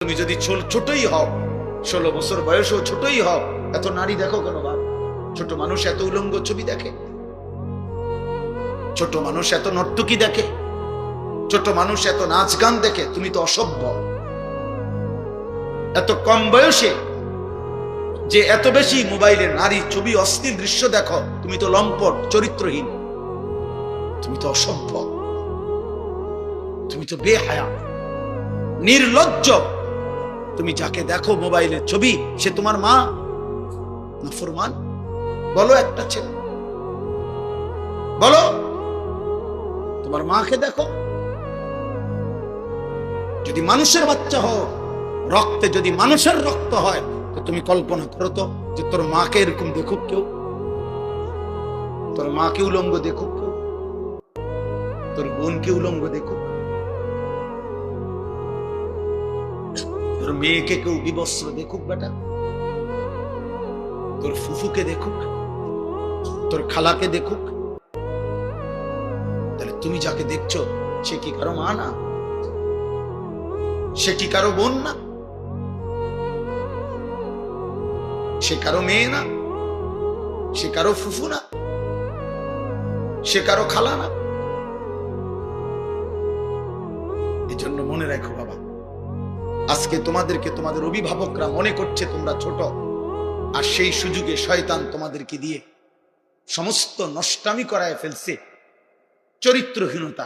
তুমি যদি ছোটই হও, 16 বছর বয়সও ছোটই হও, এত নারী দেখো কেন বাপ? ছোট মানুষ এত উলঙ্গ ছবি দেখে, ছোট মানুষ এত নর্তকী দেখে, ছোট মানুষ এত নাচ গান দেখে। তুমি তো অসভ্য। এত কম বয়সে যে এত বেশি মোবাইলে নারী ছবি অশ্লীল দৃশ্য দেখো, তুমি তো লম্পট, চরিত্রহীন, তুমি তো অসভ্য, তুমি তো বেহায়া, নির্লজ্জ। তুমি যাকে দেখো মোবাইলের ছবি, সে তোমার মা না ফরমান? বলো একটা ছেলে, বলো তোমার মাকে দেখো। যদি মানুষের বাচ্চা হও, রক্তে যদি মানুষের রক্ত হয়, তো তুমি কল্পনা করো তো যে তোর মাকে এরকম দেখুক কেউ, তোর মাকে উলঙ্গ দেখুক কেউ, তোর বোনকে উলঙ্গ দেখুক, তোর মেয়েকে কেউ বিবস্ত্র দেখুক বেটা, তোর ফুফুকে দেখুক, তোর খালাকে দেখুক। তাহলে তুমি যাকে দেখছো সে কি কারো মা না? সে কি কারো বোন না? সে কারো মেয়ে না? সে কারো ফুফু না? সে কারো খালা না? এজন্য মনে রাখো বাবা, আজকে তোমাদেরকে তোমাদের অভিভাবকরা মনে করছে তোমরা ছোট, আর সেই সুযোগে শয়তান তোমাদেরকে দিয়ে সমস্ত নষ্টামি করায় ফেলছে, চরিত্রহীনতা,